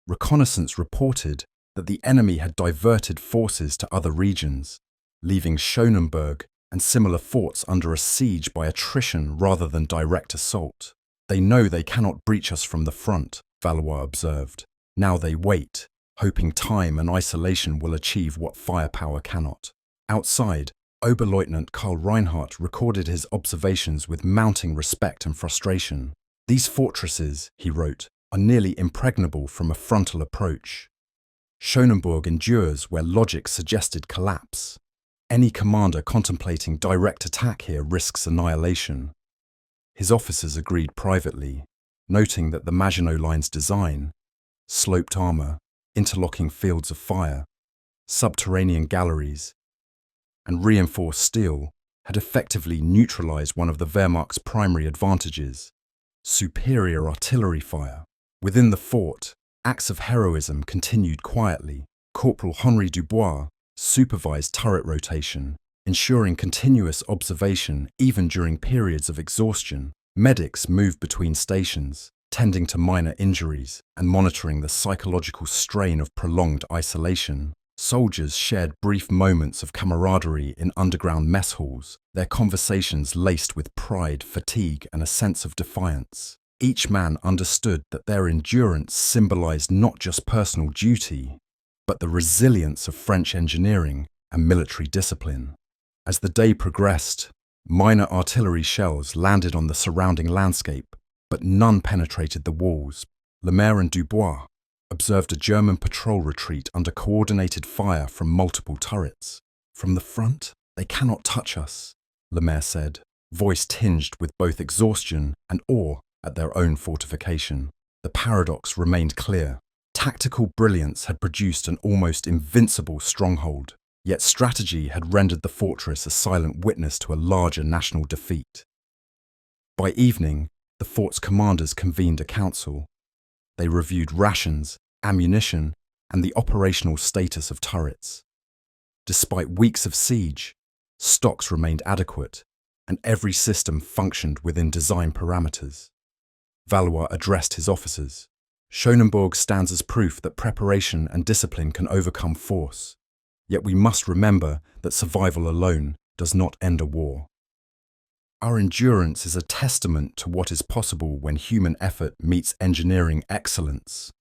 Reconnaissance reported that the enemy had diverted forces to other regions, leaving Schonenburg and similar forts under a siege by attrition rather than direct assault. "They know they cannot breach us from the front," Valois observed. "Now they wait, hoping time and isolation will achieve what firepower cannot." Outside, Oberleutnant Karl Reinhardt recorded his observations with mounting respect and frustration. "These fortresses," he wrote, "are nearly impregnable from a frontal approach. Schonenburg endures where logic suggested collapse. Any commander contemplating direct attack here risks annihilation." His officers agreed privately, noting that the Maginot Line's design, sloped armour, interlocking fields of fire, subterranean galleries, and reinforced steel had effectively neutralised one of the Wehrmacht's primary advantages: superior artillery fire. Within the fort, acts of heroism continued quietly. Corporal Henri Dubois supervised turret rotation, ensuring continuous observation even during periods of exhaustion. Medics moved between stations, tending to minor injuries and monitoring the psychological strain of prolonged isolation. Soldiers shared brief moments of camaraderie in underground mess halls, their conversations laced with pride, fatigue, and a sense of defiance. Each man understood that their endurance symbolized not just personal duty, but the resilience of French engineering and military discipline. As the day progressed, minor artillery shells landed on the surrounding landscape, but none penetrated the walls. Lemaire and Dubois observed a German patrol retreat under coordinated fire from multiple turrets. "From the front, they cannot touch us," Lemaire said, voice tinged with both exhaustion and awe at their own fortification. The paradox remained clear. Tactical brilliance had produced an almost invincible stronghold, yet strategy had rendered the fortress a silent witness to a larger national defeat. By evening, the fort's commanders convened a council. They reviewed rations, ammunition, and the operational status of turrets. Despite weeks of siege, stocks remained adequate, and every system functioned within design parameters. Valois addressed his officers. "Schonenberg stands as proof that preparation and discipline can overcome force. Yet we must remember that survival alone does not end a war. Our endurance is a testament to what is possible when human effort meets engineering excellence."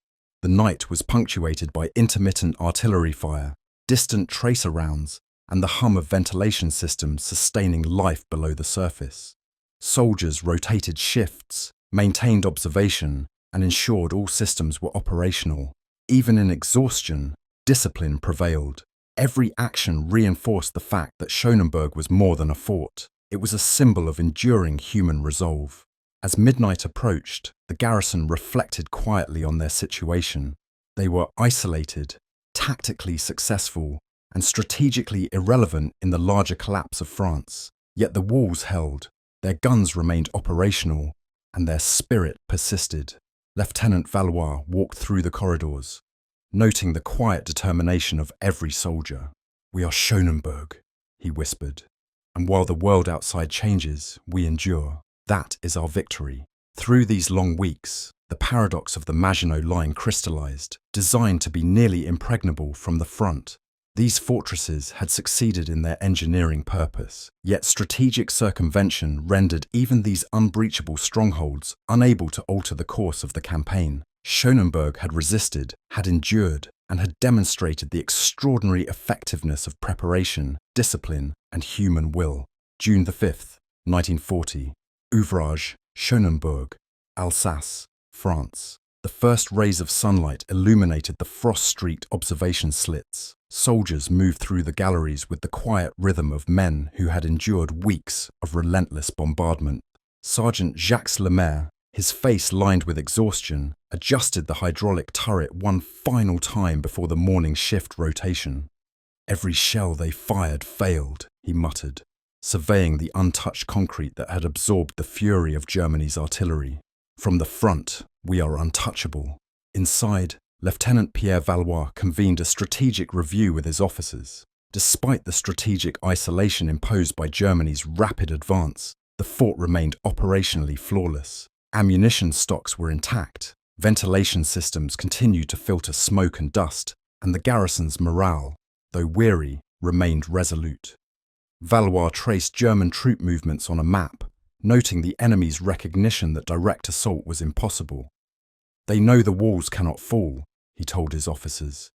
The night was punctuated by intermittent artillery fire, distant tracer rounds, and the hum of ventilation systems sustaining life below the surface. Soldiers rotated shifts, maintained observation, and ensured all systems were operational. Even in exhaustion, discipline prevailed. Every action reinforced the fact that Schonenberg was more than a fort. It was a symbol of enduring human resolve. As midnight approached, the garrison reflected quietly on their situation. They were isolated, tactically successful, and strategically irrelevant in the larger collapse of France. Yet the walls held, their guns remained operational, and their spirit persisted. Lieutenant Valois walked through the corridors, noting the quiet determination of every soldier. "We are Schonenberg," he whispered, "and while the world outside changes, we endure. That is our victory." Through these long weeks, the paradox of the Maginot Line crystallized, designed to be nearly impregnable from the front. These fortresses had succeeded in their engineering purpose, yet strategic circumvention rendered even these unbreachable strongholds unable to alter the course of the campaign. Schonenberg had resisted, had endured, and had demonstrated the extraordinary effectiveness of preparation, discipline, and human will. June 5th, 1940. Ouvrage, Schonenberg, Alsace, France. The first rays of sunlight illuminated the frost-streaked observation slits. Soldiers moved through the galleries with the quiet rhythm of men who had endured weeks of relentless bombardment. Sergeant Jacques Lemaire, his face lined with exhaustion, adjusted the hydraulic turret one final time before the morning shift rotation. "Every shell they fired failed," he muttered, surveying the untouched concrete that had absorbed the fury of Germany's artillery. "From the front, we are untouchable." Inside, Lieutenant Pierre Valois convened a strategic review with his officers. Despite the strategic isolation imposed by Germany's rapid advance, the fort remained operationally flawless. Ammunition stocks were intact, ventilation systems continued to filter smoke and dust, and the garrison's morale, though weary, remained resolute. Valois traced German troop movements on a map, noting the enemy's recognition that direct assault was impossible. "They know the walls cannot fall," he told his officers.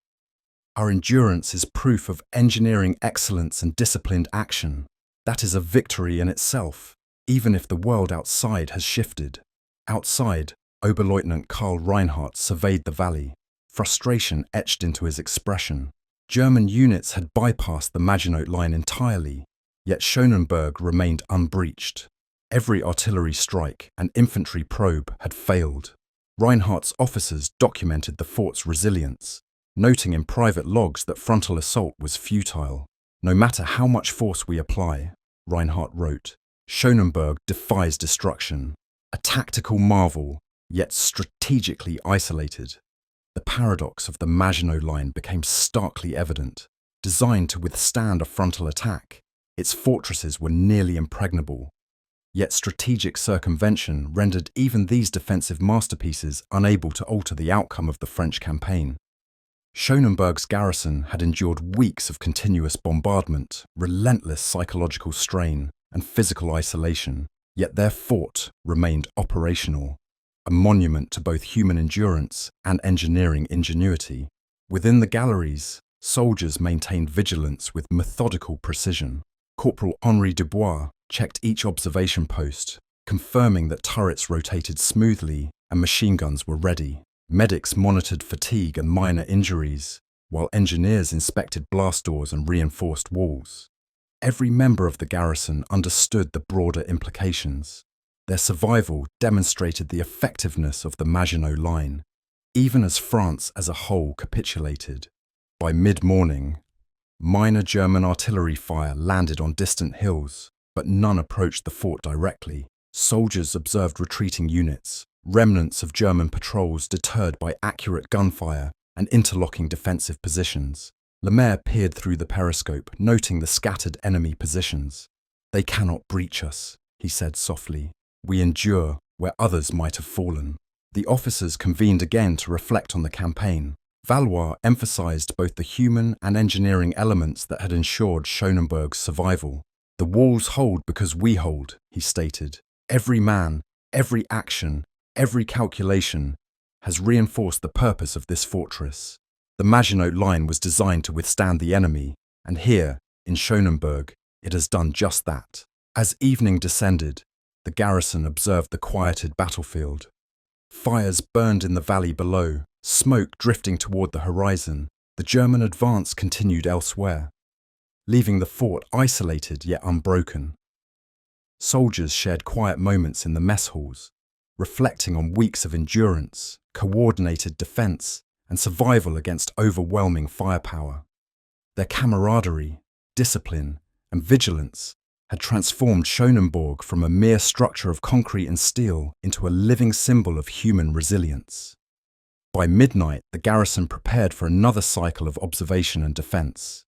"Our endurance is proof of engineering excellence and disciplined action. That is a victory in itself, even if the world outside has shifted." Outside, Oberleutnant Karl Reinhardt surveyed the valley, frustration etched into his expression. German units had bypassed the Maginot Line entirely, yet Schonenberg remained unbreached. Every artillery strike and infantry probe had failed. Reinhardt's officers documented the fort's resilience, noting in private logs that frontal assault was futile. "No matter how much force we apply," Reinhardt wrote, "Schonenberg defies destruction. A tactical marvel, yet strategically isolated." The paradox of the Maginot Line became starkly evident. Designed to withstand a frontal attack, its fortresses were nearly impregnable. Yet strategic circumvention rendered even these defensive masterpieces unable to alter the outcome of the French campaign. Schonenberg's garrison had endured weeks of continuous bombardment, relentless psychological strain, and physical isolation, yet their fort remained operational. a monument to both human endurance and engineering ingenuity. Within the galleries, soldiers maintained vigilance with methodical precision. Corporal Henri Dubois checked each observation post, confirming that turrets rotated smoothly and machine guns were ready. Medics monitored fatigue and minor injuries, while engineers inspected blast doors and reinforced walls. Every member of the garrison understood the broader implications. Their survival demonstrated the effectiveness of the Maginot Line, even as France as a whole capitulated. By mid-morning, minor German artillery fire landed on distant hills, but none approached the fort directly. Soldiers observed retreating units, remnants of German patrols deterred by accurate gunfire and interlocking defensive positions. Lemaire peered through the periscope, noting the scattered enemy positions. "They cannot breach us," he said softly. "We endure where others might have fallen." The officers convened again to reflect on the campaign. Valois emphasized both the human and engineering elements that had ensured Schonenberg's survival. "The walls hold because we hold," he stated. "Every man, every action, every calculation has reinforced the purpose of this fortress. The Maginot Line was designed to withstand the enemy, and here, in Schonenberg, it has done just that." As evening descended, the garrison observed the quieted battlefield. Fires burned in the valley below, smoke drifting toward the horizon. The German advance continued elsewhere, leaving the fort isolated yet unbroken. Soldiers shared quiet moments in the mess halls, reflecting on weeks of endurance, coordinated defense, and survival against overwhelming firepower. Their camaraderie, discipline, and vigilance had transformed Schonenberg from a mere structure of concrete and steel into a living symbol of human resilience. By midnight, the garrison prepared for another cycle of observation and defense,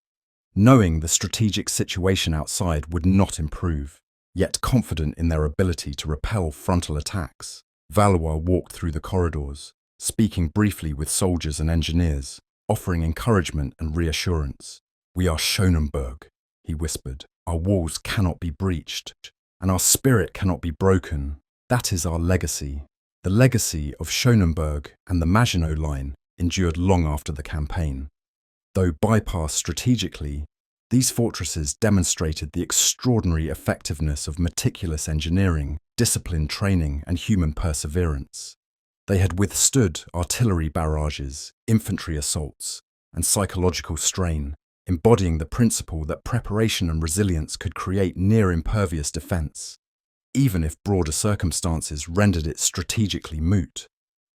knowing the strategic situation outside would not improve, yet confident in their ability to repel frontal attacks. Valois walked through the corridors, speaking briefly with soldiers and engineers, offering encouragement and reassurance. "We are Schonenberg," he whispered. "Our walls cannot be breached, and our spirit cannot be broken. That is our legacy." The legacy of Schonenberg and the Maginot Line endured long after the campaign. Though bypassed strategically, these fortresses demonstrated the extraordinary effectiveness of meticulous engineering, disciplined training, and human perseverance. They had withstood artillery barrages, infantry assaults, and psychological strain, embodying the principle that preparation and resilience could create near-impervious defense, even if broader circumstances rendered it strategically moot.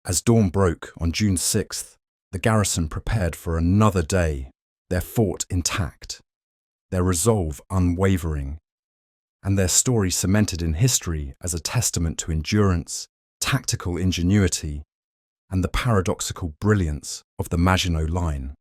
As dawn broke on June 6th, the garrison prepared for another day, their fort intact, their resolve unwavering, and their story cemented in history as a testament to endurance, tactical ingenuity, and the paradoxical brilliance of the Maginot Line.